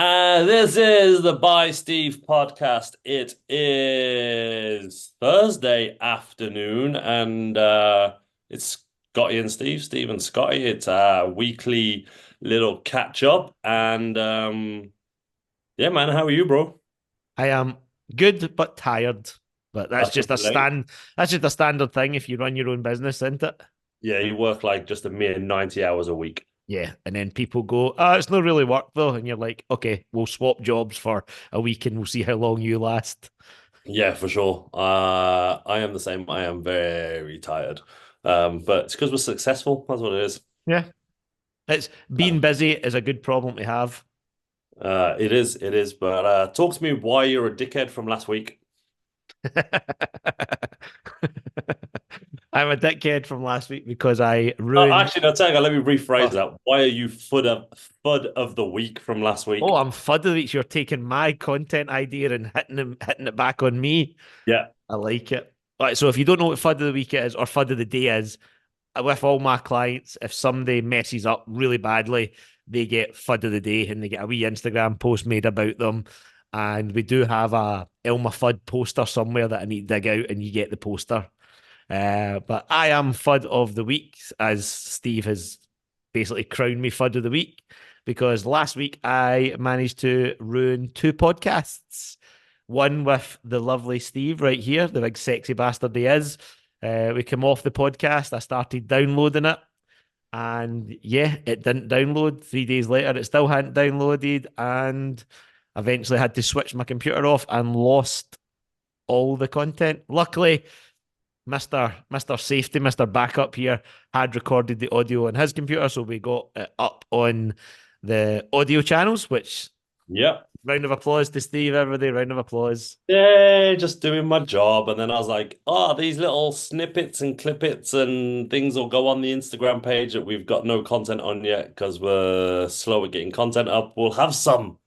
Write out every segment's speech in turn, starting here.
This is the By Steve podcast. It is Thursday afternoon, and it's Scotty and Steve, Steve and Scotty. It's a weekly little catch up, and yeah, man, how are you, bro? I am good but tired. But that's That's just just a late. stand. That's just a standard thing if you run your own business, isn't it? Yeah, you work like just a mere 90 hours a week. Yeah. And then people go, "Oh, it's not really work though," and you're like, "Okay, we'll swap jobs for a week and we'll see how long you last." Yeah, for sure. I am the same. I am very tired. But it's because we're successful. That's what it is. Yeah. It's being Um, busy is a good problem to have. it is. But talk to me why you're a dickhead from last week. I'm a dickhead from last week because I ruined. Actually, no, tell you, let me rephrase Oh, that. Why are you FUD of the week from last oh, week? I'm FUD of it. You're taking my content idea and hitting it back on me. Yeah. I like it. Right, so if you don't know what FUD of the week is or FUD of the day is, with all my clients, if somebody messes up really badly, they get FUD of the day and they get a wee Instagram post made about them. And we do have a Elma FUD poster somewhere that I need to dig out and you get the poster. But I am FUD of the week, as Steve has basically crowned me FUD of the week, because last week I managed to ruin two podcasts. One with the lovely Steve right here, the big sexy bastard he is. We came off the podcast. I started downloading it. And yeah, it didn't download. 3 days later, it still hadn't downloaded. And eventually had to switch my computer off and lost all the content. Luckily, Mr. Safety, Mr. Backup here had recorded the audio on his computer, so we got it up on the audio channels, which Yeah. round of applause to Steve, everybody, round of applause. Yeah, just doing my job. And then I was like, oh, these little snippets and clippets and things will go on the Instagram page that we've got no content on yet because we're slow at getting content up. We'll have some.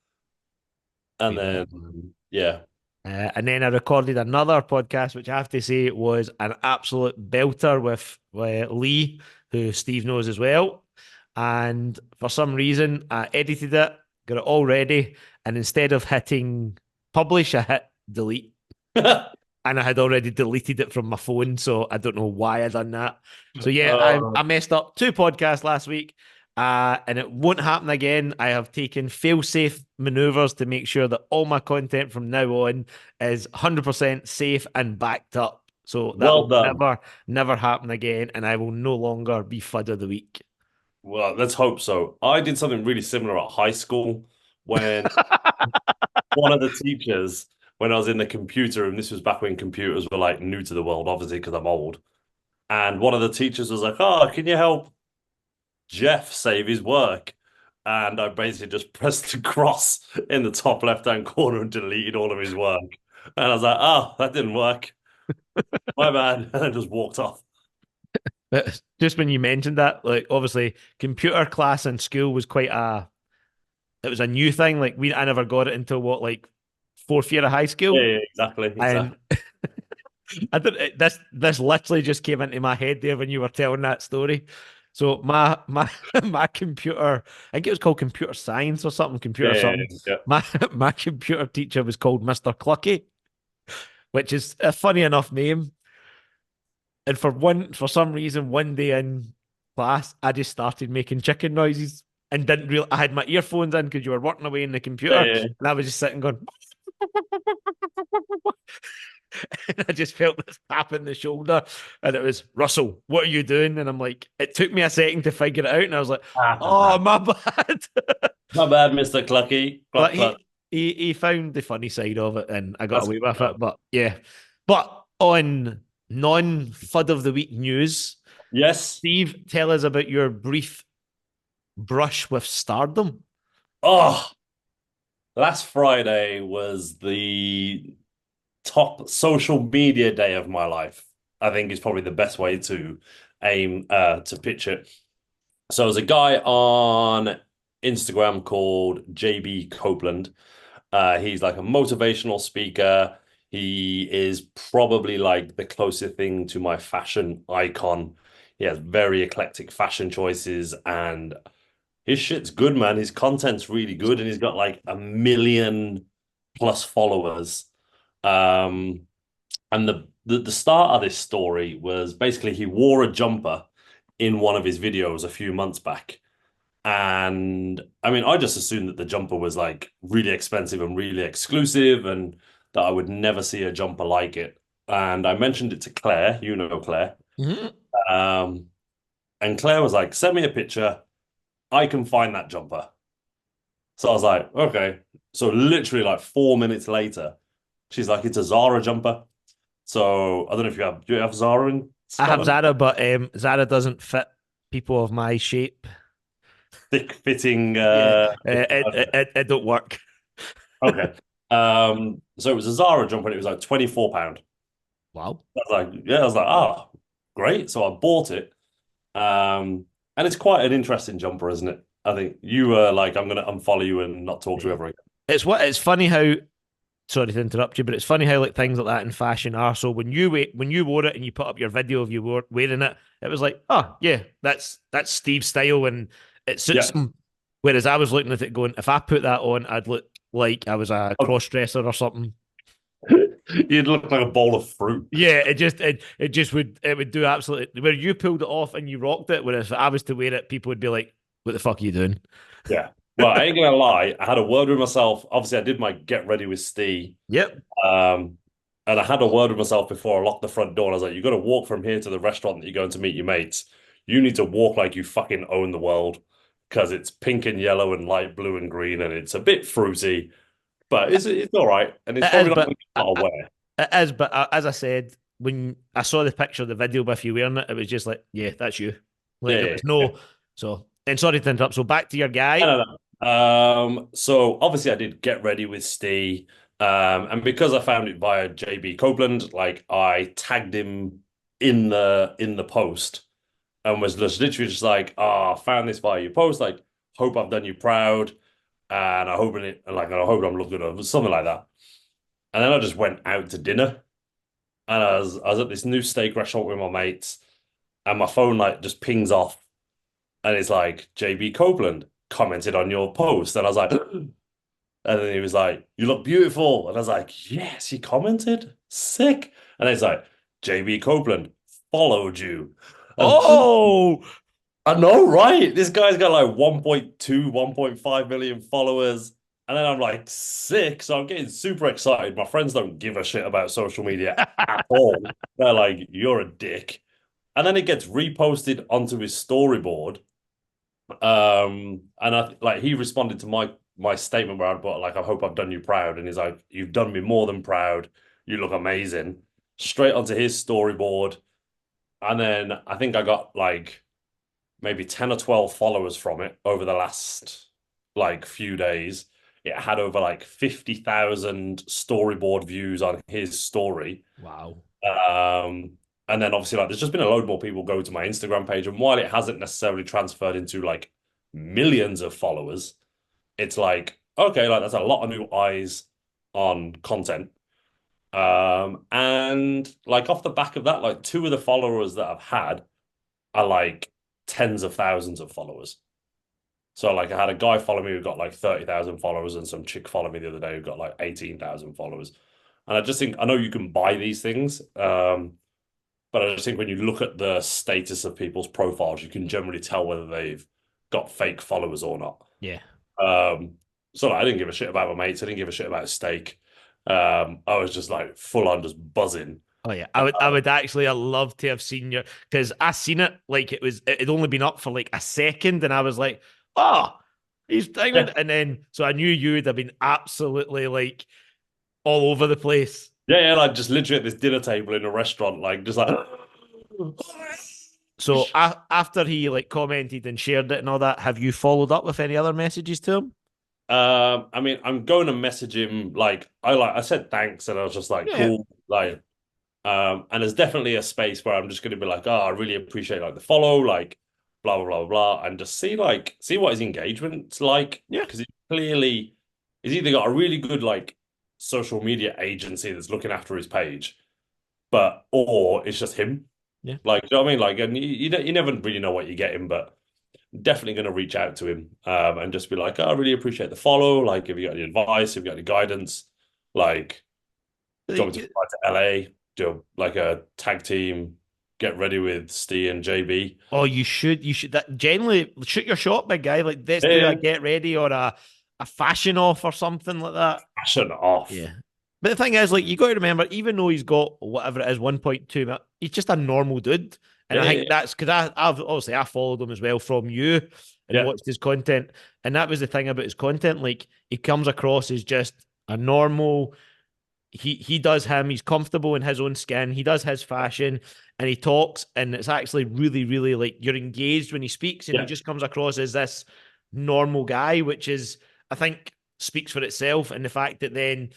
And We will. then, yeah. And then I recorded another podcast, which I have to say was an absolute belter with Lee, who Steve knows as well. And for some reason, I edited it, got it all ready, and instead of hitting publish, I hit delete. And I had already deleted it from my phone, so I don't know why I done that. So yeah, I Uh, messed up two podcasts last week, and it won't happen again. I have taken fail-safe maneuvers to make sure that all my content from now on is 100% safe and backed up. So that well will done. never happen again, and I will no longer be FUD of the week. Well, let's hope so. I did something really similar at high school when one of the teachers, when I was in the computer room, this was back when computers were like new to the world, obviously, because I'm old. And one of the teachers was like, oh, can you help Jeff save his work? And I basically just pressed the cross in the top left-hand corner and deleted all of his work. And I was like, oh, that didn't work. My bad. And I just walked off. But just when you mentioned that, like obviously, computer class in school was quite a it was a new thing. Like I never got it until what, like fourth year of high Yeah, school. yeah, exactly, And exactly. I don't, this literally just came into my head there when you were telling that story. So my my computer, I think it was called computer science or something, computer Yeah, something. yeah, yeah. My computer teacher was called Mr. Clucky, which is a funny enough name. And for some reason, one day in class, I just started making chicken noises and didn't real. I had my earphones in because you were working away in the Yeah, computer, yeah, and I was just sitting going, and I just felt this tap in the shoulder, and it was Russell. What are you doing? And I'm like, it took me a second to figure it out, and I was like, oh, yeah. my bad. My bad, Mr. Clucky. But Cluck, cluck. he found the funny side of it, and I got That's away good with enough. it. But yeah, but on non FUD of the week news, Yes. Steve, tell us about your brief brush with stardom. Oh, last Friday was the top social media day of my life. I think is probably the best way to aim to pitch it. So there's a guy on Instagram called JB Copeland. He's like a motivational speaker. He is probably like the closest thing to my fashion icon. He has very eclectic fashion choices and his shit's good, man. His content's really good, and he's got like 1 million+ followers. Um, and the start of this story was basically he wore a jumper in one of his videos a few months back. And I mean, I just assumed that the jumper was like really expensive and really exclusive and that I would never see a jumper like it. And I mentioned it to Claire, you know Claire. Mhm. Um, and Claire was like, send me a picture. I can find that jumper. So I was like, okay. So literally like 4 minutes later, she's like, it's a Zara jumper. So I don't know if do you have Zara in I have Scotland? Zara, but Zara doesn't fit people of my shape. Thick fitting, Yeah, it don't work. okay. So it was a Zara jumper and it was like £24. Wow. I was like, yeah, I was like, ah, great. So I bought it. And it's quite an interesting jumper, isn't it? I think you were like, I'm gonna unfollow you and not talk to you Yeah. ever again. It's funny how sorry to interrupt you, but it's funny how like things like that in fashion are. So when you wore it and you put up your video of you wearing it, it was like, oh yeah, that's Steve's style and it suits Yeah. him. Whereas I was looking at it going, if I put that on, I'd look like I was a Oh, cross dresser or something. you'd look like a bowl of fruit. Yeah, it just would do absolutely where you pulled it off and you rocked it. Whereas if I was to wear it, people would be like, "What the fuck are you doing?" Yeah. Well, I ain't gonna lie. I had a word with myself. Obviously, I did my get ready with Steve. Yep. Um, and I had a word with myself before I locked the front door. And I was like, you got to walk from here to the restaurant that you're going to meet your mates. You need to walk like you fucking own the world because it's pink and yellow and light blue and green and it's a bit fruity, but it's all right. And it's It is, probably not but going to get a lot of wear. it is, but as I said, when I saw the picture of the video with you wearing it, it was just like, yeah, that's you. Like Yeah, there yeah, was yeah. no. So, and sorry to interrupt. So back to your guy. No, no, no. So obviously I did get ready with Steve. And because I found it via JB Copeland, like I tagged him in the post and was just literally just like, oh, I found this via your post. Like, hope I've done you proud. And I hope it like I hope I'm looking good or something like that. And then I just went out to dinner and I was at this new steak restaurant with my mates, and my phone like just pings off and it's like JB Copeland commented on your post. And I was like, and then he was like, you look beautiful. And I was like, yes, he commented. Sick. And it's like, JB Copeland followed you. And Oh, I know, right? This guy's got like 1.2, 1.5 million followers. And then I'm like, sick. So I'm getting super excited. My friends don't give a shit about social media at all. They're like, you're a dick. And then it gets reposted onto his storyboard. And I like he responded to my statement where I put like, I hope I've done you proud. And he's like, you've done me more than proud. You look amazing. Straight onto his storyboard. And then I think I got like maybe 10 or 12 followers from it over the last like few days. It had over like 50,000 storyboard views on his story. wow. Um, and then obviously like there's just been a load more people go to my Instagram page. And while it hasn't necessarily transferred into like millions of followers, it's like, okay, like that's a lot of new eyes on content. And like off the back of that, like two of the followers that I've had are like tens of thousands of followers. So like I had a guy follow me who got like 30,000 followers and some chick follow me the other day who got like 18,000 followers. And I just think I know you can buy these things, but I just think when you look at the status of people's profiles, you can generally tell whether they've got fake followers or not. Yeah. Um, so like, I didn't give a shit about my mates. I didn't give a shit about steak. I was just like full on just buzzing. Oh yeah, I would actually I love to have seen you because I seen it like it had only been up for like a second and I was like, oh, he's Yeah, dangling, and then so I knew you would have been absolutely like all over the place. yeah, yeah. Like just literally at this dinner table in a restaurant, like just like. So after he like commented and shared it and all that, have you followed up with any other messages to him? I mean, I'm going to message him. I said thanks, and I was just like, Yeah, cool. Like, and there's definitely a space where I'm just going to be like, oh, I really appreciate like the follow, like, blah blah blah blah, and just see what his engagement's like yeah, because he clearly he's either got a really good like social media agency that's looking after his page, but or it's just him. yeah. Like, do you know what I mean? Like, and you never really know what you're getting, but. definitely going to reach out to him and just be like, oh, I really appreciate the follow. Like, if you got any advice, if you got any guidance, like, do you want me to fly to LA, do like a tag team, get ready with Steve and JB? Oh, you should that generally shoot your shot, big guy. Like let's do a Yeah, get ready or a fashion off or something like that. fashion off. Yeah. But the thing is, like, you got to remember, even though he's got whatever it is, 1.2 million, he's just a normal dude. And Yeah, I yeah, think yeah. that's because I've obviously I followed him as well from you and Yeah, watched his content. And that was the thing about his content. Like, he comes across as just a normal, he does him, he's comfortable in his own skin, he does his fashion, and he talks, and it's actually really, really like you're engaged when he speaks, and he yeah, just comes across as this normal guy, which is, I think, speaks for itself. And the fact that then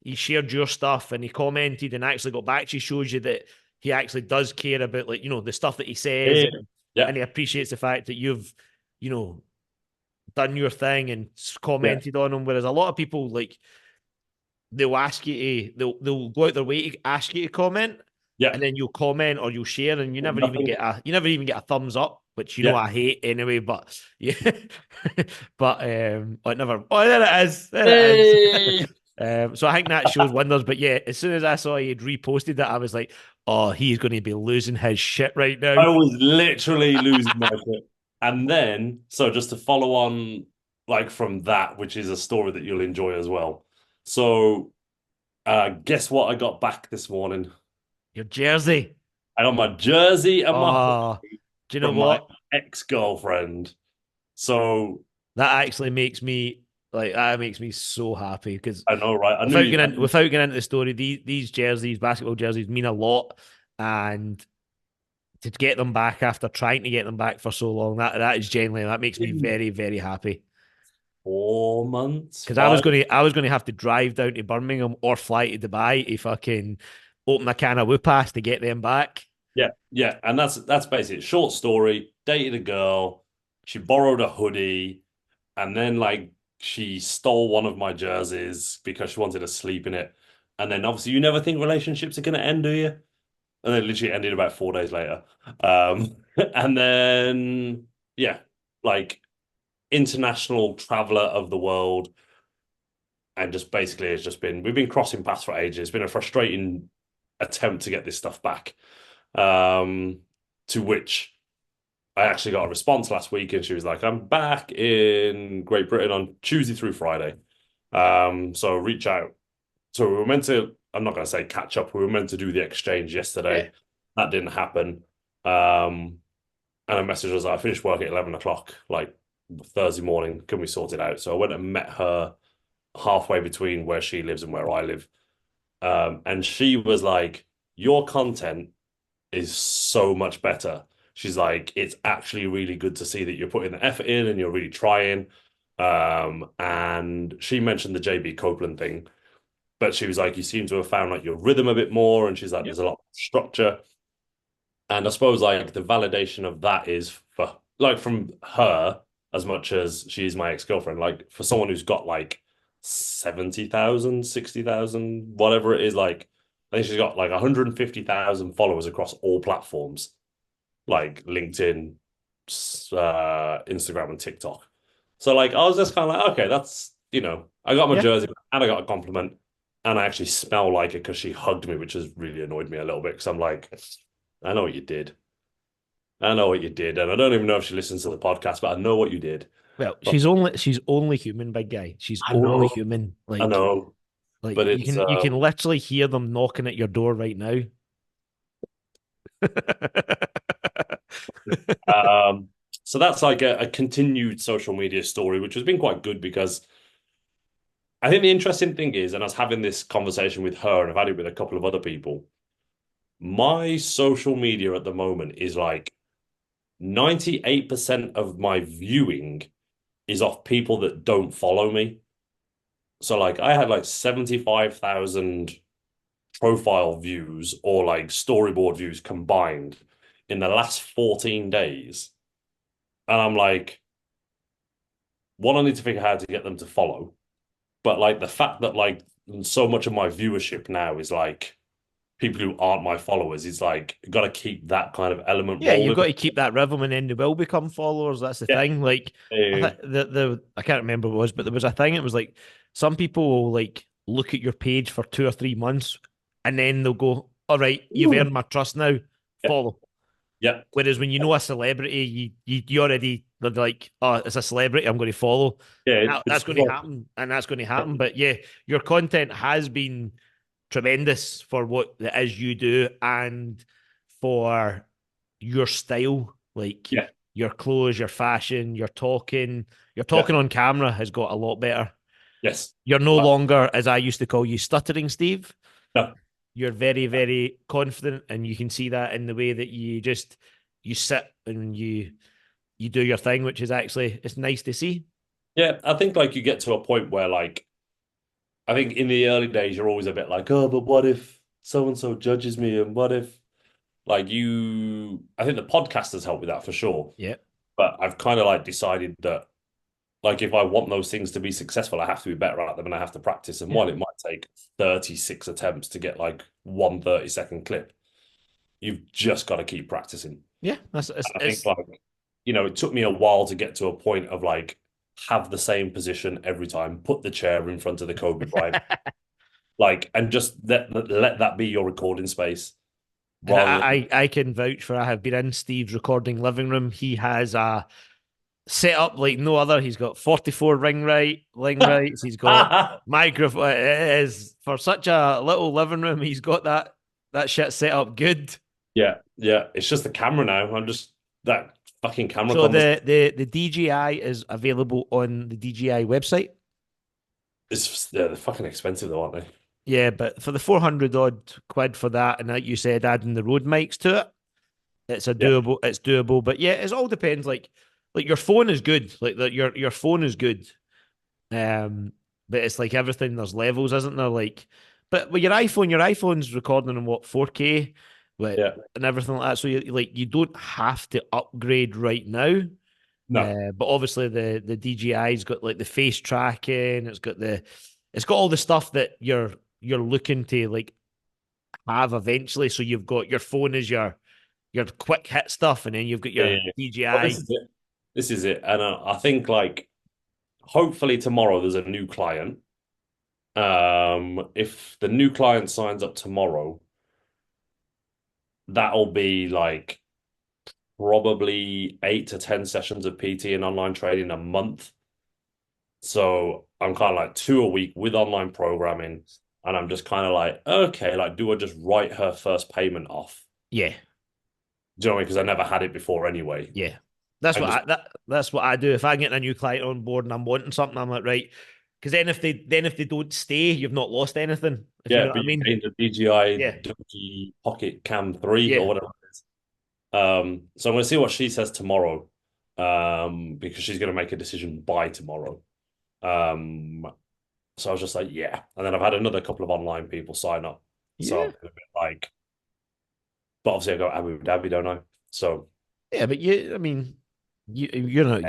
he shared your stuff and he commented and actually got back to you shows you that he actually does care about, like, the stuff that he says, yeah, and yeah, he appreciates the fact that you've, you know, done your thing and yeah, commented on him. Whereas a lot of people, like, they'll ask you to they'll go out their way to ask you to comment, yeah. and then you'll comment or you'll share, and Nothing. you never even get a thumbs up, which Yeah. I hate anyway. But yeah, but oh, never. Oh, there it is. There it is. Hey! So I think that shows wonders. But yeah, as soon as I saw he had reposted that, I was like, oh, he's going to be losing his shit right now. I was literally losing my shit. And then, so just to follow on, like from that, which is a story that you'll enjoy as well. So, guess what I got back this morning? Your jersey. I got my jersey and my Oh, hoodie do you know from my what? ex-girlfriend. So, That actually makes me like that makes me so happy because I know, right? without getting into the story, these jerseys, basketball jerseys, mean a lot, and to get them back after trying to get them back for so long, that is genuinely that makes me in very, very happy. 4 months, Because five. I was gonna have to drive down to Birmingham or fly to Dubai if I can open a can of whoopass to get them back. Yeah, yeah. And that's basically it. Short story. Dated a girl. She borrowed a hoodie. And then like she stole one of my jerseys because she wanted to sleep in it. And then obviously you never think relationships are gonna end, do you? And then literally ended about 4 days later. And then yeah, like international traveler of the world. And just basically it's just been we've been crossing paths for ages. It's been a frustrating attempt to get this stuff back. Um, to which I actually got a response last week, and she was like, "I'm back in Great Britain on Tuesday through Friday." So reach out. So we were meant to, I'm not going to say catch up. We were meant to do the exchange Yeah, yesterday. That didn't happen. Um, and a message was, I finished work at 11 o'clock, like Thursday morning. Can we sort it out? So I went and met her halfway between where she lives and where I live. And she was like, your content is so much better. She's like, it's actually really good to see that you're putting the effort in and you're really trying. And she mentioned the JB Copeland thing, but she was like, you seem to have found like your rhythm a bit more. And she's like, yep, there's a lot of structure. And I suppose like the validation of that is for like from her as much as she's my ex-girlfriend, like for someone who's got like 70,000, 60,000, whatever it is, like I think she's got like 150,000 followers across all platforms, like LinkedIn, Instagram and TikTok. So like I was just kind of like, okay, that's I got my yeah. jersey and I got a compliment and I actually smell like it because she hugged me, which has really annoyed me a little bit because I'm like, I know what you did. I know what you did. And I don't even know if she listens to the podcast, but I know what you did. Well, But she's only human, big guy. She's I only know, human. I know, Like but it's you can literally hear them knocking at your door right now. um so that's like a continued social media story, which has been quite good because I think the interesting thing is, and I was having this conversation with her and I've had it with a couple of other people, my social media at the moment is like 98% of my viewing is off people that don't follow me. So like I had like 75,000 profile views or like storyboard views combined in the last 14 days. And I'm like, one, I need to figure out how to get them to follow. But like the fact that like so much of my viewership now is like people who aren't my followers. It's like got to keep that kind of element Yeah, you've rolling. got to keep that rhythm, and then they will become followers. That's the Yeah. thing. Like, Uh, I can't remember what it was, but there was a thing. It was like some people will like look at your page for 2 or 3 months, and then they'll go, "All right, you've Ooh. earned my trust now. Yeah. Follow." Yeah. Whereas when you know a celebrity, you already they're like, "Oh, it's a celebrity. I'm going to follow." Yeah. That's It's going to like, happen, and that's going to happen. But yeah, your content has been tremendous for what it is you do and for your style, like yeah. your clothes, your fashion, your Yeah. talking on camera has got a lot better. Yes. You're no Uh, longer, as I used to call you, stuttering Steve. no. You're very, very confident, and you can see that in the way that you sit and you do your thing, which is actually it's nice to see. Yeah. I think like you get to a point where like I think in the early days you're always a bit like, oh, but what if so and so judges me, and what if like you? I think the podcasters help with that for sure. Yeah. But I've kind of like decided that like if I want those things to be successful, I have to be better at them and I have to practice. And Yeah. while it might take 36 attempts to get like one 30-second clip, you've just got to keep practicing. Yeah. And I think like, it took me a while to get to a point of like have the same position every time, put the chair in front of the Kobe Bryant, like, and just let that be your recording space And rather than I can vouch for I have been in Steve's recording living room. He has a set up like no other. He's got 44 ring rights. He's got microphone. It is for such a little living room. He's got that shit set up good. yeah, yeah. It's just the camera now. I'm just that fucking camera So conversation. the DJI is available on the DJI website. They're fucking expensive though, aren't they? Yeah, but for the 400 odd quid for that, and like you said, adding the Rode mics to it, Yeah, it's doable. But yeah, it all depends. Like your phone is good. Like your phone is good. Um, but it's like everything. There's levels, isn't there? Like, but with your iPhone's recording in what 4K, with yeah. and everything like that. So you don't have to upgrade right now. No, But obviously the DJI's got like the face tracking. It's got all the stuff that you're looking to like have eventually. So you've got your phone is your quick hit stuff, and then you've got yeah, your yeah, yeah. Well, this DJI. is it. This is it, and I think like hopefully tomorrow there's a new client. If the new client signs up tomorrow, that'll be like probably 8 to 10 sessions of PT and online training a month. So I'm kind of like 2 a week with online programming, and I'm just kind of like, okay, like, do I just write her first payment off? Yeah, Do you know what I mean? Because I never had it before anyway, yeah. and just That's what I do. If I get a new client on board and I'm wanting something, I'm like, right. Because then if they don't stay, you've not lost anything. If you yeah, know what but I you mean. gain the DJI Yeah, Donkey Pocket Cam 3 or yeah, whatever it is. So I'm going to see what she says tomorrow, because she's going to make a decision by tomorrow. Um, so I was just like, yeah. And then I've had another couple of online people sign up. So yeah. I've been a bit like, but obviously I got Abu Dhabi, don't I? So Yeah, but I mean, yeah, I mean, you're not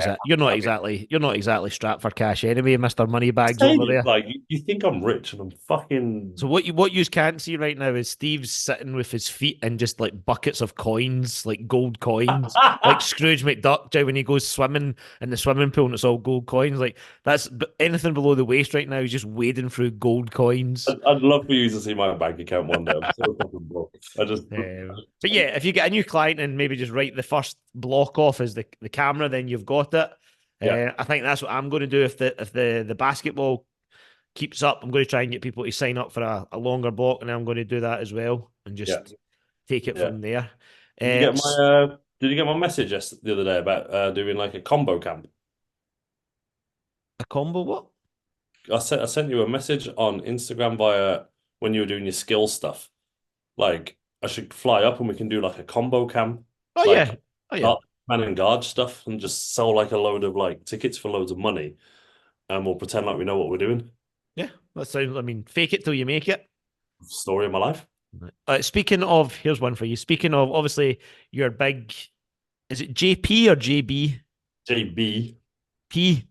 exactly strapped for cash anyway, Mister Moneybags saying over it there. like you think I'm rich and I'm So fucking. what you can't see right now is Steve's sitting with his feet in just like buckets of coins, like gold coins, like Scrooge McDuck when he goes swimming in the swimming pool and it's all gold coins. Like that's anything below the waist right now is just wading through gold coins. I'd love for you to see my bank account one day. I'm so fucking broke. I just. But yeah, if you get a new client and maybe just write the first block off as the camera, then you've got it. Yeah, I think that's what I'm going to do if the basketball keeps up. I'm going to try and get people to sign up for a longer block, and I'm going to do that as well, and yeah, just take it yeah. from there. Did you get my did you get my message the other day about doing like a combo camp? A combo what? I sent you a message on Instagram via when you were doing your skill stuff. Like I should fly up and we can do like a combo camp, Oh yeah, like oh yeah, guard, man and guard stuff, and just sell like a load of like tickets for loads of money, and we'll pretend like we know what we're doing. yeah. That sounds. I mean, fake it till you make it. Story of my life. Speaking of, here's one for you. Speaking of, obviously, your big. Is it JP or JB? JB P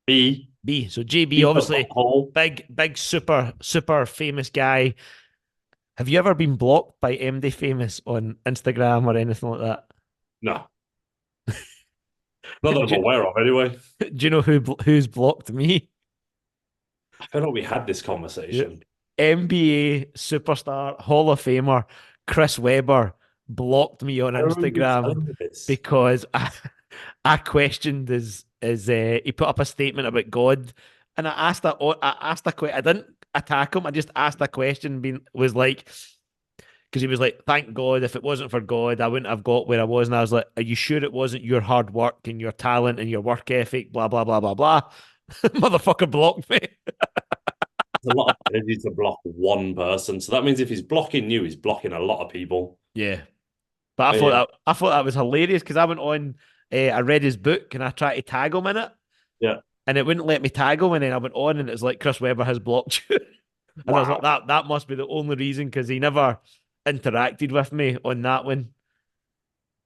B B. So JB, B for obviously, butthole. big super famous guy. Have you ever been blocked by MD Famous on Instagram or anything like that? No, not that I'm Do, aware of anyway. do you know who's blocked me? I feel like we had this Yeah. conversation. NBA superstar, Hall of Famer Chris Webber blocked me on I remember you Instagram telling me this. because I questioned his he put up a statement about God, and I didn't attack him. I just asked a question. Being was like because he was like, "Thank God, if it wasn't for God, I wouldn't have got where I was." And I was like, "Are you sure it wasn't your hard work and your talent and your work ethic?" Blah blah blah blah blah. Motherfucker blocked me. It's a lot of energy to block one person. So that means if he's blocking you, he's blocking a lot of people. Yeah, but Oh, yeah, I thought that was hilarious because I went on, I read his book and I tried to tag him in it, yeah. and it wouldn't let me tag him, and then I went on and it's like Chris Webber has blocked you, and I was like Wow. that must be the only reason because he never interacted with me on that one,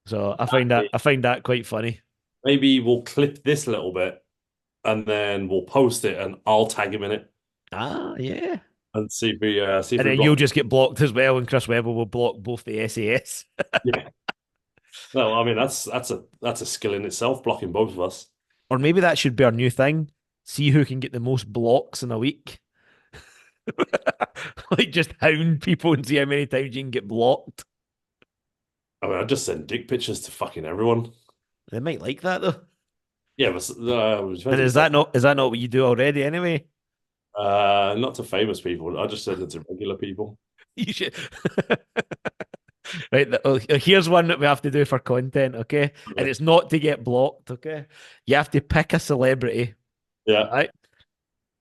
so I find that quite funny. Maybe we'll clip this little bit and then we'll post it and I'll tag him in it Ah, yeah. and see if And we then you'll block. just get blocked as well, and Chris Webber will block both the SAS. Yeah. No, I mean that's a skill in itself, blocking both of us. Or maybe that should be our new thing. See who can get the most blocks in a week. Like just hound people and see how many times you can get blocked. I mean, I just send dick pictures to fucking everyone. They might like that though. Yeah, but it And depends if it's like is that not what you do already anyway? not to famous people. I just send it to regular people. You should. Right. Here's one that we have to do for content, okay? And Okay. it's not to get blocked, okay? You have to pick a celebrity, Yeah. right?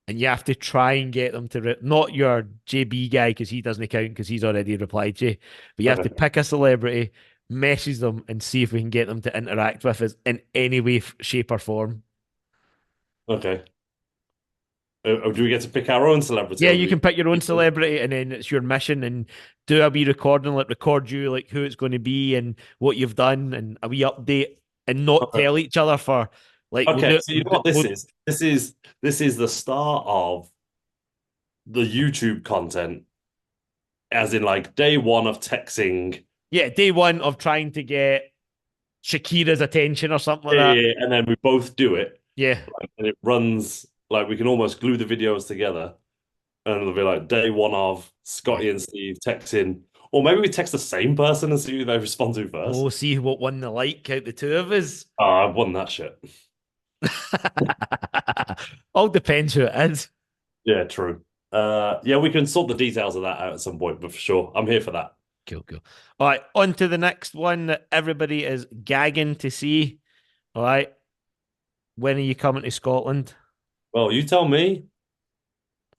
And you have to try and get them to not your JB guy because he doesn't count because he's already replied to you, but you have to Okay. pick a celebrity, message them, and see if we can get them to interact with us in any way, shape, or form. Okay. Do we get to pick our own celebrity Yeah, or do you we? can pick your own celebrity, and then it's your mission, and do a wee recording, like record you, like who it's going to be and what you've done, and a wee update, and not Okay. tell each other for like Okay. So you know what this we'll is? This is the start of the YouTube content, as in like day one of texting. yeah, day one of trying to get Shakira's attention or something like Yeah, that. yeah, yeah, and then we both do it, Yeah, and it runs like we can almost glue the videos together, and it'll be like day one of yeah. Scotty and Steve texting, or maybe we text the same person and see who they respond to first. We'll see what one they like out the two of us. I've won that shit. All depends who it is. Yeah, true. Yeah, we can sort the details of that out at some point, but for sure, I'm here for that. Cool, cool. All right, on to the next one that everybody is gagging to see. All right, when are you coming to Scotland? Well, you tell me.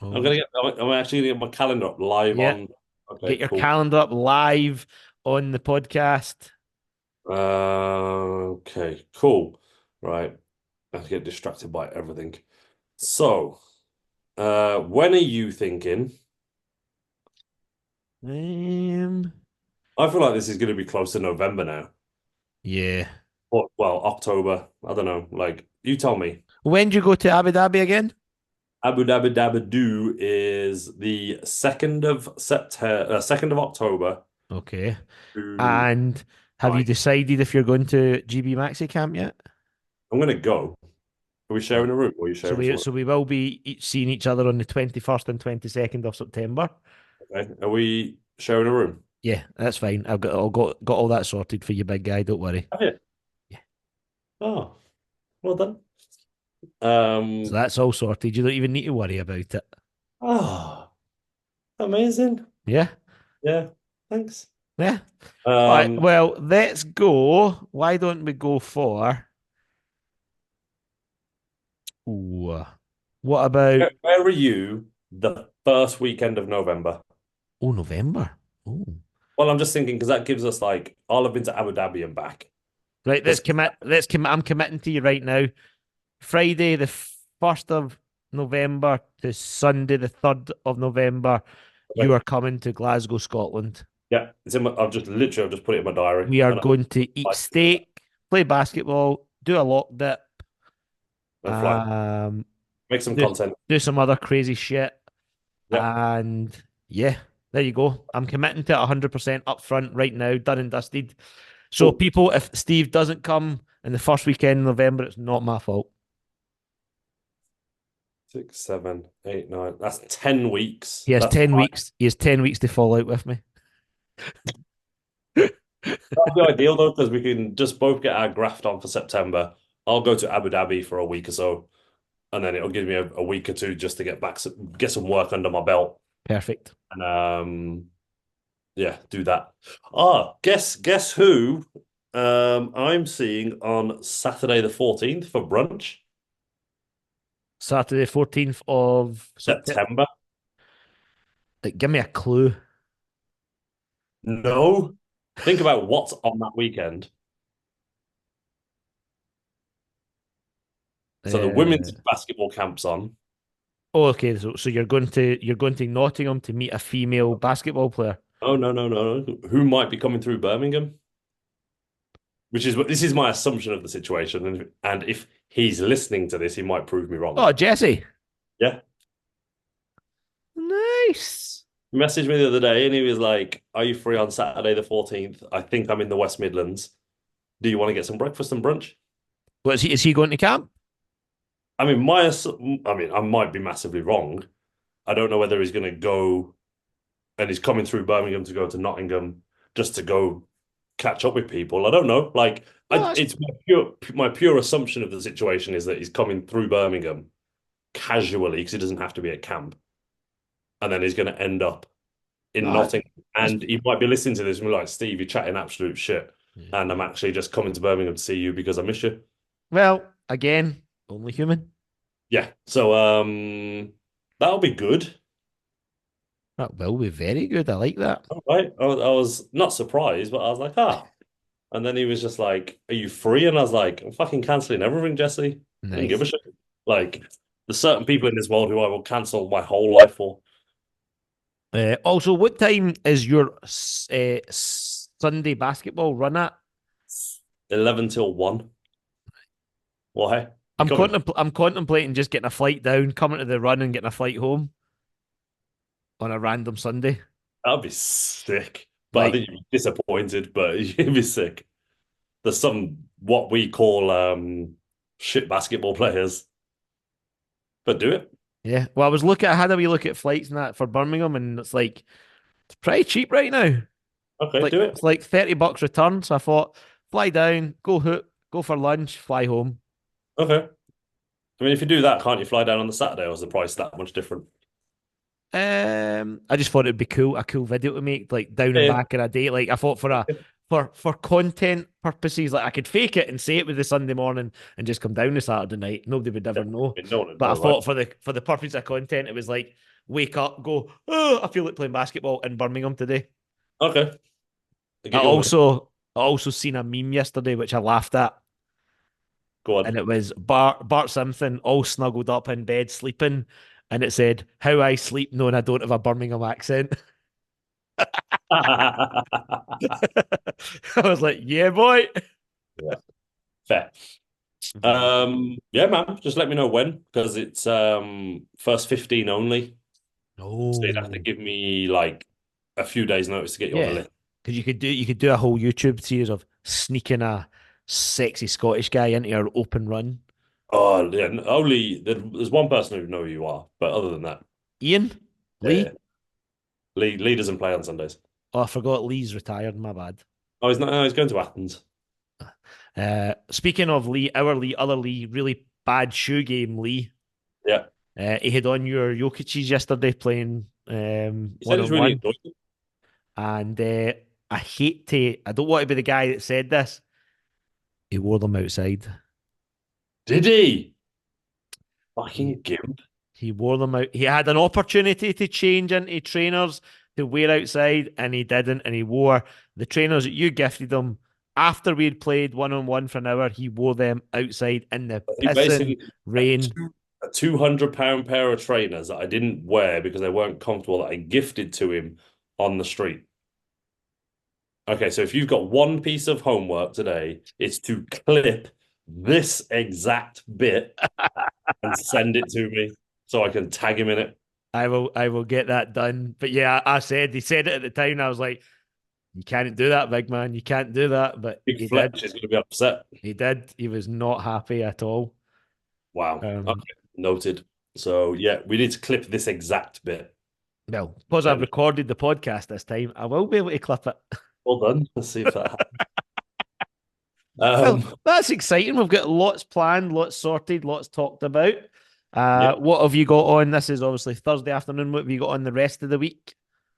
Oh, I'm actually gonna get my calendar up live yeah. on. Okay, Get your cool. calendar up live on the podcast. Okay, cool. Right. I get distracted by everything. So, when are you thinking? Um, I feel like this is going to be close to November now. yeah. Or, well, October. I don't know. Like, you tell me. When do you go to Abu Dhabi again? Abu Dhabi Dabadoo is the 2nd of September, 2nd of October Okay. to And have you 9. decided if you're going to GB Maxi Camp yet? I'm going to go. Are we Right. sharing a room or are you sharing something? So we will be seeing each other on the 21st and 22nd of September. Okay. Are we sharing a room? Yeah, that's fine. Got all that sorted for you, big guy. Don't worry. Have you? Yeah. Oh, well done. So Um, that's all sorted. You don't even need to worry about it. oh, amazing. Yeah. Yeah, thanks. Yeah. All right. Um, Well, let's go. Why don't we go for ooh, what about where are you the first weekend of November? November? Oh. Well, I'm just thinking because that gives us like I'll have been to Abu Dhabi and back. Right, Let's let's commit I'm committing to you right now. Friday the 1st of November to Sunday the 3rd of November, you okay. are coming to Glasgow, Scotland. Yeah, it's in my, I've just put it in my diary We are and going to eat I steak, play basketball, do a lock dip, and fly. um, Make some do, content. do some other crazy shit, Yeah. and yeah. There you go. I'm committing to it 100% up front right now, done and dusted. So, Cool. people, if Steve doesn't come in the first weekend in November, it's not my fault. 6, 7, 8, 9. That's 10 weeks. He has That's 10 fine. weeks. He has 10 weeks to fall out with me. That'll be ideal though, because we can just both get our graft on for September. I'll go to Abu Dhabi for a week or so, and then it'll give me a week or two just to get back, get some work under my belt, Perfect. and yeah, do that. Guess who? I'm seeing on Saturday the 14th for brunch. Saturday, 14th of September. September. Like, give me a clue. No. Think about what's on that weekend. So the women's Uh, basketball camp's on. oh, okay. So you're going to Nottingham to meet a female basketball player. Oh no, no, no. Who might be coming through Birmingham? Which is what this is my assumption of the situation. And if he's listening to this, he might prove me wrong. Oh, Jesse. Yeah. Nice. He messaged me the other day and he was like, "Are you free on Saturday the 14th? I think I'm in the West Midlands. Do you want to get some breakfast and brunch?" What is he going to camp? I mean, I mean, I might be massively wrong. I don't know whether he's going to go and he's coming through Birmingham to go to Nottingham just to go catch up with people. I don't know. Like, Oh, that's it's my pure assumption of the situation is that he's coming through Birmingham casually because he doesn't have to be at camp, and then he's going to end up in no, Nottingham. that's And he might be listening to this and be like, "Steve, you're chatting absolute shit, yeah. and I'm actually just coming to Birmingham to see you because I miss you." Well, again, only human. Yeah. So that'll be good. That will be very good. I like that. All right. I was not surprised, but I was like, ah. And then he was just like, "Are you free?" And I was like, "I'm fucking canceling everything, Jesse. Didn't give a Nice. shit." Like, there's certain people in this world who I will cancel my whole life for. Also, what time is your Sunday basketball run at? 11 till 1. Why? You I'm coming? contemplating just getting a flight down, coming to the run, and getting a flight home on a random Sunday. That'd be sick. But I Like, think you'd be disappointed, but you'd be sick. There's some what we call shit basketball players, but do it. yeah. Well, I had a wee look at flights and that for Birmingham, and it's pretty cheap right now. Okay, Like do it. it's like $30 return. So I thought, fly down, go hoot, go for lunch, fly home. Okay. I mean, if you do that, can't you fly down on the Saturday, or is the price that much different? I just thought it'd be cool, a cool video to make, like down and Yeah. back in a day. Like I thought for content purposes, like I could fake it and say it was the Sunday morning and just come down the Saturday night. Nobody would Yeah. ever know. I mean, no one would But I know, right? thought for the purpose of content, it was like wake up, go, oh, I feel like playing basketball in Birmingham today. Okay. I'll I get you on my also I also seen a meme yesterday which I laughed at, go on. and it was Bart Simpson all snuggled up in bed sleeping, and it said, "How I sleep knowing I don't have a Birmingham accent." I was like, "Yeah, boy." Yeah, fair. Yeah, man. Just let me know when, because it's first 15 only. So you'd have to Oh, give me like a few days notice to get you on the yeah, list. because you could do a whole YouTube series of sneaking a sexy Scottish guy into your open run. Oh, yeah. Only there's one person who know who you are, but other than that, Ian yeah, yeah. Lee. Lee doesn't play on Sundays. Oh, I forgot Lee's retired. My bad. Oh, he's not. No, he's going to Athens. Speaking of Lee, our Lee, other Lee, really bad shoe game, Lee. Yeah, He had on your Jokic's yesterday playing he said one he's on really one, enjoyed it. and I don't want to be the guy that said this. He wore them outside. Did he? He Fucking gimp. he wore them out. He had an opportunity to change into trainers to wear outside, and he didn't. And he wore the trainers that you gifted him after we'd played one on one for an hour. He wore them outside in the He pissing basically rain. a £200 pair of trainers that I didn't wear because they weren't comfortable that I gifted to him on the street. Okay, so if you've got one piece of homework today, it's to clip this exact bit and send it to me so I can tag him in it. I will get that done. But yeah, I said he said it at the time, and I was like, you can't do that, big man. You can't do that. But Big he did. Fletch is going to be upset. He did. He was not happy at all. Wow. Um, Okay. Noted. So yeah, we need to clip this exact bit. well, because I've And recorded the podcast this time, I will be able to clip it. well done. Let's see if that happens. Well, Um, that's exciting. We've got lots planned, lots sorted, lots talked about. yeah. What have you got on? This is obviously Thursday afternoon. What have you got on the rest of the week?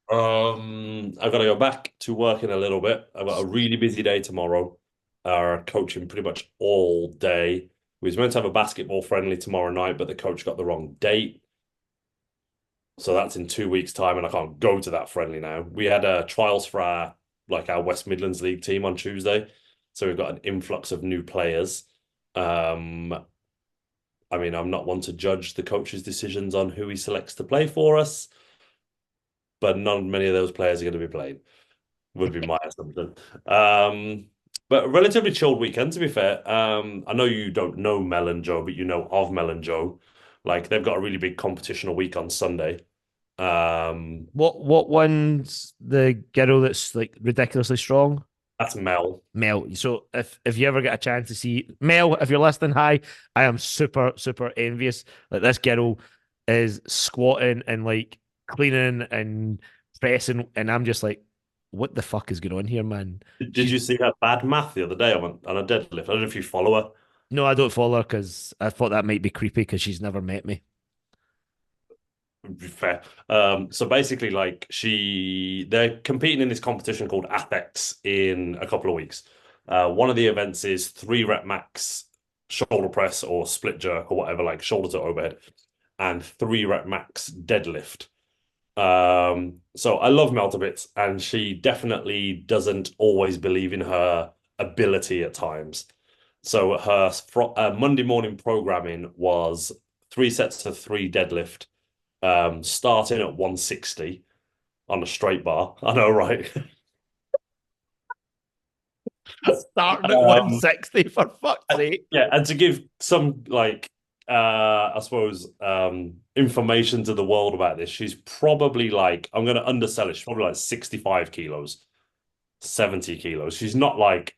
I've got to go back to work in a little bit. I've got a really busy day tomorrow. Coaching pretty much all day. We was meant to have a basketball friendly tomorrow night, but the coach got the wrong date. So that's in 2 weeks' time, and I can't go to that friendly now. We had trials for our West Midlands League team on Tuesday. So we've got an influx of new players. Um, I mean, I'm not one to judge the coach's decisions on who he selects to play for us, but not many of those players are going to be playing, would be my assumption. But a relatively chilled weekend, to be fair. I know you don't know Mel and Joe, but you know of Mel and Joe. Like they've got a really big competitional week on Sunday. Um, What one's the girl that's like ridiculously strong? that's Mel. Mel. So if you ever get a chance to see Mel, if you're listening, hi, I am super super envious. Like this girl is squatting and like cleaning and pressing, and I'm just like, what the fuck is going on here, man? Did She's you see her bad math the other day on a deadlift? I don't know if you follow her. no, I don't follow her because I thought that might be creepy because she's never met me. Fair. So basically, like they're competing in this competition called Apex in a couple of weeks. One of the events is 3 rep max shoulder press or split jerk or whatever, like shoulder to overhead, and 3 rep max deadlift. So I love Mel to bits, and she definitely doesn't always believe in her ability at times. So her Monday morning programming was 3 sets of 3 deadlift, starting at 160 on a straight bar. I know, right? Starting at Um, 160 for fuck's sake. yeah, and to give some I suppose information to the world about this, she's probably like I'm gonna undersell it. She's probably like 65 kilos, 70 kilos. It's not like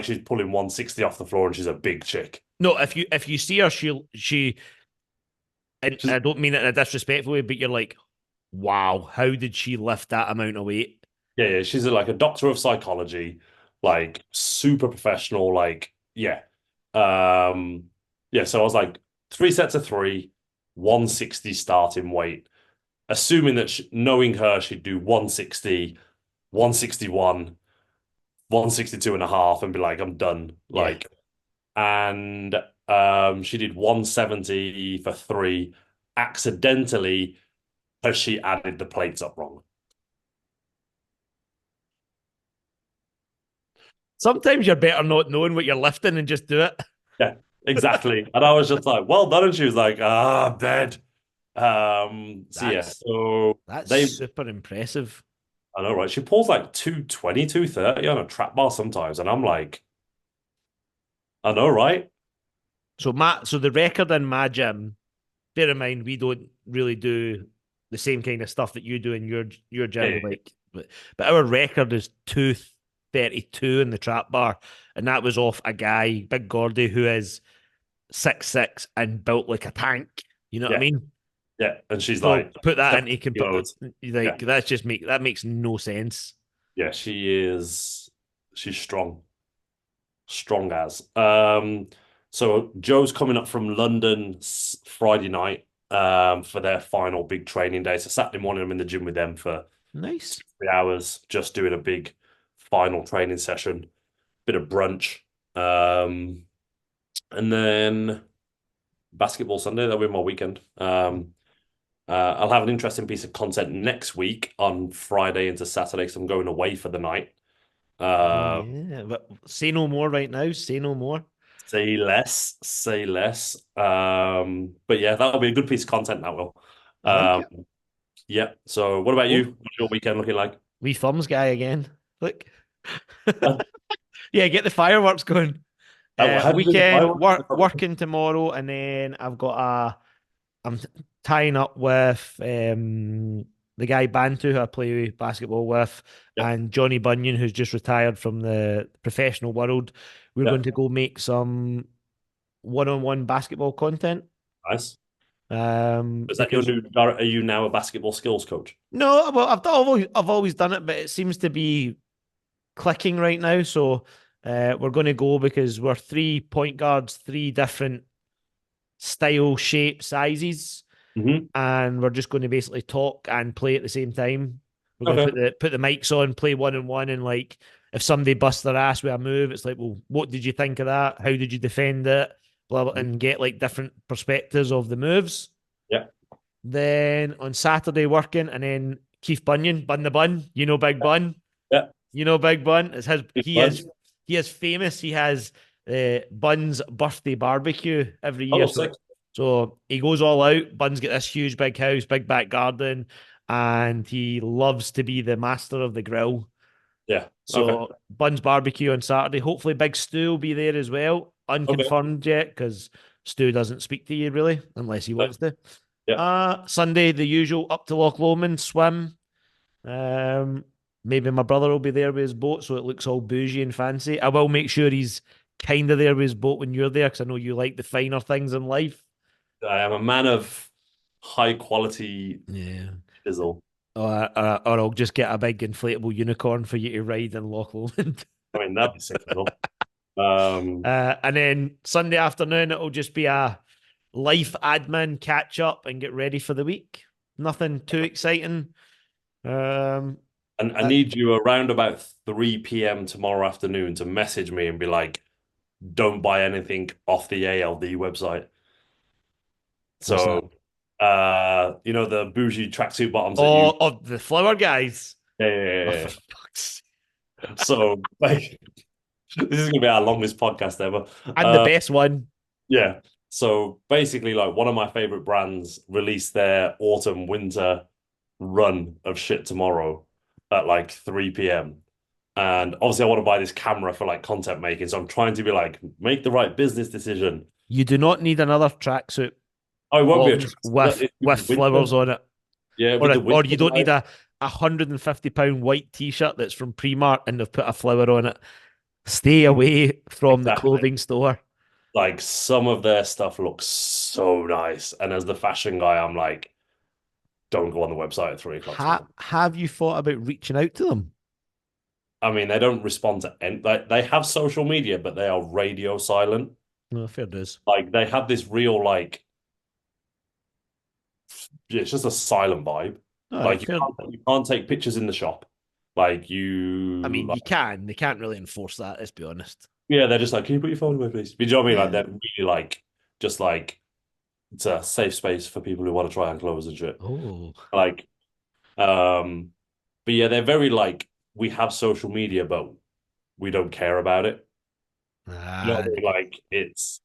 she's pulling 160 off the floor and she's a big chick. No, if you see her, she and She's I don't mean it in a disrespectful way, but you're like, wow, how did she lift that amount of weight? yeah, she's like a doctor of psychology, like super professional, like yeah. Um yeah, so I was like 3 sets of 3, 160 starting weight, assuming that knowing her, she'd do 160, 161, 162 and a half and be like, I'm done. Yeah. Like, and she did 170 for 3 accidentally because she added the plates up wrong. Sometimes you're better not knowing what you're lifting and just do it. Yeah, exactly. And I was just like, well done. And she was like, I'm dead. So yeah, That's so that's they, super impressive. I know, right? She pulls like 220, 230 on a trap bar sometimes. And I'm like, I know, right? So the record in my gym, bear in mind we don't really do the same kind of stuff that you do in your Yeah, gym, yeah, like but our record is 232 in the trap bar, and that was off a guy, Big Gordy, who is 6'6" and built like a tank. You know what I yeah, mean? yeah. And she's So like put that 70 into kilos. like Yeah, that makes no sense. yeah, she's strong. Strong as. So Joe's coming up from London Friday night for their final big training day. So Saturday morning, I'm in the gym with them for Nice. 3 hours, just doing a big final training session, bit of brunch, um, and then basketball Sunday. That'll be my weekend. I'll have an interesting piece of content next week on Friday into Saturday because I'm going away for the night. Uh, Yeah, but say no more right now. Say no more. Say less, say less. But yeah, that'll be a good piece of content. That will. I like it. Um, yeah. So, what about Oh, you? What's your weekend looking like? wee thumbs guy again. Look. Uh, Yeah, get the fireworks going. how do you do the Weekend fireworks? working tomorrow, and then I've got a. I'm tying up with the guy Bantu, who I play basketball with, Yeah. and Johnny Bunyan, who's just retired from the professional world. We're Yeah. going to go make some one-on-one basketball content. Nice. Is that your Because new? Are you now a basketball skills coach? no, well, I've always done it, but it seems to be clicking right now. So we're going to go because we're three point guards, three different style, shape, sizes, Hmm. and we're just going to basically talk and play at the same time. We're going to Okay. put the mics on, play one on one, and like if somebody busts their ass with a move, it's like, well, what did you think of that? How did you defend it? Blah blah, Mhm. and get like different perspectives of the moves. Yeah. Then on Saturday working, and then Keith Bunyan, Bun the Bun, Big Bun, Yeah. Big Bun. It's his. Big He fun. is he is famous. He has Bun's birthday barbecue every year. Oh, So sick. so he goes all out. Bun's got this huge big house, big back garden, and he loves to be the master of the grill. Yeah. Okay. So Bun's barbecue on Saturday. Hopefully, Big Stu will be there as well. Okay. Unconfirmed yet because Stu doesn't speak to you really unless he Yeah. wants to. Yeah. Sunday, the usual up to Loch Lomond swim. Um, Maybe my brother will be there with his boat, so it looks all bougie and fancy. I will make sure he's kind of there with his boat when you're there, because I know you like the finer things in life. I am a man of high quality Yeah. chisel. Or I'll just get a big inflatable unicorn for you to ride in Loch Lomond. I mean, that'd be sick as well. And then Sunday afternoon, it'll just be a life admin catch up and get ready for the week. Nothing too exciting. Um, and I uh, need you around about 3 p.m. tomorrow afternoon to message me and be like, don't buy anything off the ALD website. what's that? So, the bougie tracksuit bottoms that you, Oh, the flower guys. yeah, yeah, Oh, yeah, for yeah. fuck's So, like, this is gonna be our longest podcast ever. And the best one. Yeah. So basically, like one of my favorite brands released their autumn winter run of shit tomorrow at like 3 p.m. And obviously, I want to buy this camera for like content making. So I'm trying to be like, make the right business decision. You do not need another tracksuit Oh, it won't be a bottoms tracksuit. It's with with the winter. flowers on it. Yeah, Or with the or winter you don't need vibe. a £150 white t-shirt that's from Primark and they've put a flower on it. Stay away from the Exactly. clothing store. Like some of their stuff looks so nice. And as the fashion guy, I'm like, don't go on the website at 3 o'clock tomorrow. Have you thought about reaching out to them? I mean, they don't respond to any, they have social media, but they are radio silent. No, fair dues. Like they have this real like it's just a silent vibe. All right, Like you fair. can't take pictures in the shop. Like I you mean, like, you can. They can't really enforce that. Let's be honest. yeah, they're just like, can you put your phone away, please? Do you know what I mean? Like Yeah. they're really like just like it's a safe space for people who want to try on clothes and shit. Oh. Like um but yeah, they're very like we have social media, but we don't care about it. You know what Ah, I mean? Like it's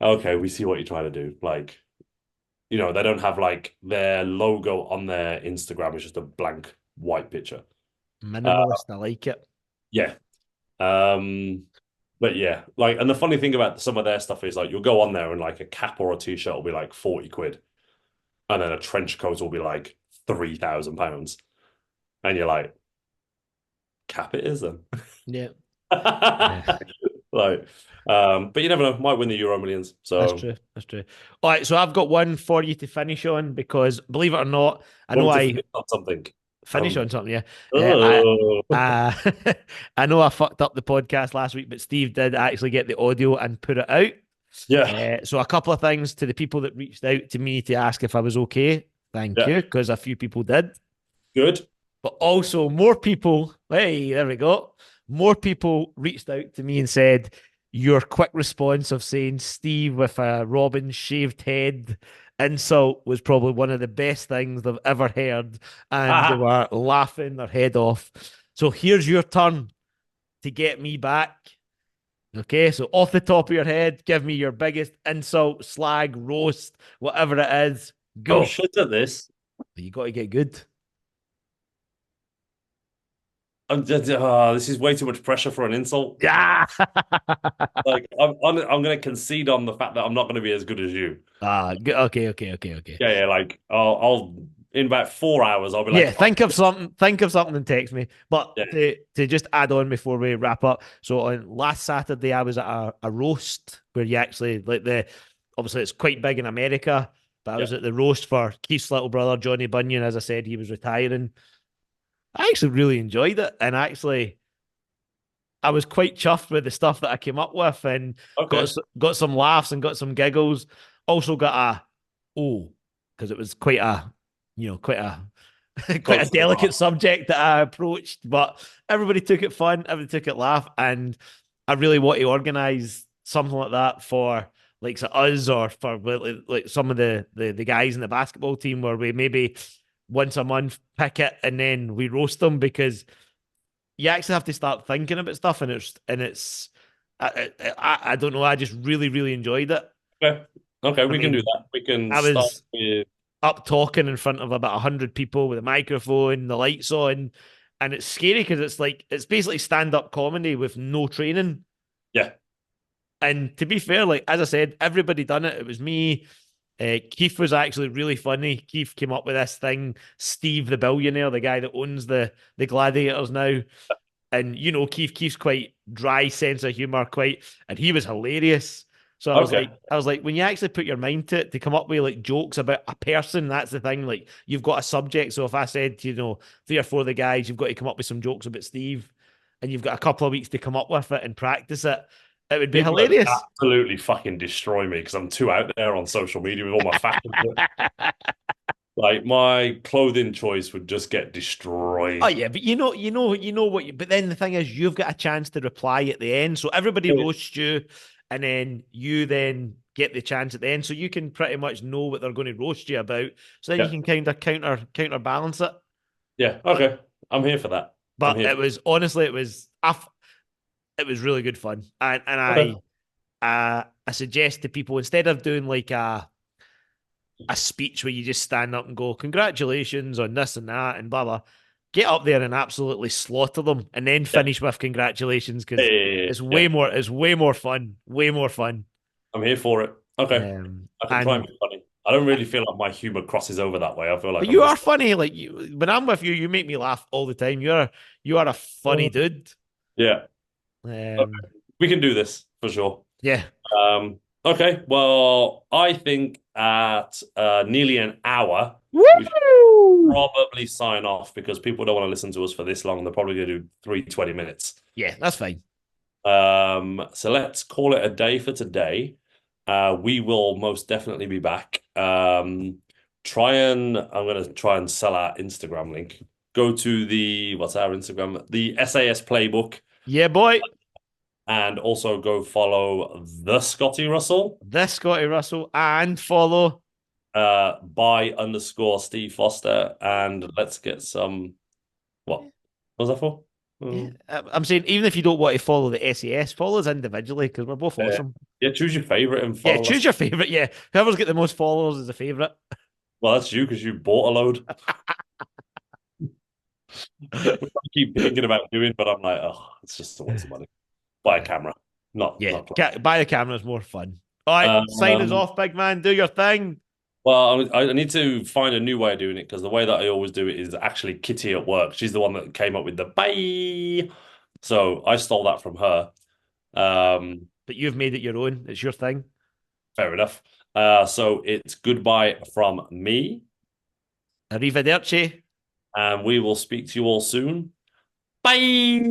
okay, we see what you're trying to do. Like they don't have like their logo on their Instagram. It's just a blank white picture. Uh, minimalist. I like it. yeah. Um, but yeah, like, and the funny thing about some of their stuff is like you'll go on there and like a cap or a t-shirt will be like 40 quid, and then a trench coat will be like £3,000. And you're like, cap it is then. Yeah. Yeah. Like, but you never know, might win the Euro Millions. That's So true. That's true. All right, so I've got one for you to finish on because believe it or not, I know want to I finish on something. finish on something. Yeah, Oh, I know I fucked up the podcast last week, but Steve did actually get the audio and put it out. yeah, So a couple of things to the people that reached out to me to ask if I was okay. Thank yeah, you, because a few people did. good. But also more people, hey, there we go. More people reached out to me and said, your quick response of saying Steve with a Robin shaved head insult was probably one of the best things they've ever heard. And they were laughing their head off. So here's your turn to get me back. Okay, so off the top of your head, give me your biggest insult, slag, roast, whatever it is. I'm Go. shit at this. You got to get good. this is way too much pressure for an insult. Yeah. Like, I'm going to concede on the fact that I'm not going to be as good as you. Okay, okay, okay, okay. Yeah. Like, in about 4 hours, I'll be Yeah, like, oh, think of something. Think of something and text me. But yeah, to just add on before we wrap up. So on last Saturday, I was at a roast where you actually like the obviously it's quite big in America, but I yeah. was at the roast for Keith's little brother Johnny Bunyan. As I said, he was retiring. I actually really enjoyed it, and actually I was quite chuffed with the stuff that I came up with, and Okay. got some laughs and got some giggles. Also got a oh, because it was quite a quite a quite a Close to the delicate heart. subject that I approached, but everybody took it fun, everybody took it laugh, and I really want to organise something like that for like so us or for like some of the guys in the basketball team where we maybe once a month pick it and then we roast them because you actually have to start thinking about stuff and it's I don't know, I just really enjoyed it. Okay. Okay, I we can do mean, that. We can I start was with, up talking in front of about 100 people with a microphone, the lights on, and it's scary because it's like it's basically stand-up comedy with no training. yeah. And to be fair, like as I said, everybody done it. It was me. Keith was actually really funny. Keith came up with this thing. Steve, the billionaire, the guy that owns the gladiators now, and Keith's quite dry sense of humor, and he was hilarious. So Okay. I was like, when you actually put your mind to it, to come up with like jokes about a person, that's the thing. Like you've got a subject. So if I said, three or four of the guys, you've got to come up with some jokes about Steve, and you've got a couple of weeks to come up with it and practice it, it would be People would hilarious. absolutely fucking destroy me because I'm too out there on social media with all my fashion. Like, my clothing choice would just get Oh destroyed. yeah, but what. But then the thing is, you've got a chance to reply at the end, so everybody roasts you, and then you then get the chance at the end, so you can pretty much know what they're going to roast you about. So then you Yeah. can kind of counterbalance it. Yeah. Okay. I'm here for that. I'm But here it for was honestly, it was really good fun, and Okay. I suggest to people instead of doing like a speech where you just stand up and go, congratulations on this and that and blah blah. Get up there and absolutely slaughter them and then Yeah. finish with congratulations Yeah. because Yeah. Yeah. Yeah. it's way more fun. Way more fun. I'm here for it. Okay. I can try and And be funny. I don't really feel like my humor crosses over that way. I feel like but I'm you are just, funny. Like when I'm with you, you make me laugh all the time. You are a funny dude. yeah. Okay. Um, We can do this for sure. yeah. Okay. Well, I think at nearly an hour, we should Woo! probably sign off because people don't want to listen to us for this long. They're probably going to do 3 20 minutes. Yeah, that's fine. So let's call it a day for today. We will most definitely be back. I'm going to try and sell our Instagram link. Go to what's our Instagram? The SAS Playbook, Yeah, boy. and also go follow the Scotty Russell, This Scotty Russell and follow. by _ Steve Foster, and let's get some, what was that for? Yeah, Um, I'm saying even if you don't want to follow the SAS, follow us individually because we're both yeah. awesome. Yeah, choose your favorite and Yeah, follow choose us. your favorite. Yeah, whoever's got the most followers is a favorite. Well, that's you because you bought a load. Which I keep thinking about doing, but I'm like, oh, it's just a waste of money. Buy a camera, Yeah, not. buy the camera is more fun. All right, sign us Um, off, big man. Do your thing. well, I need to find a new way of doing it because the way that I always do it is actually Kitty at work. She's the one that came up with the bye. So I stole that from her. Um, But you've made it your own. It's your thing. fair enough. So it's goodbye from me, Arrivederci. and we will speak to you all soon. Bye.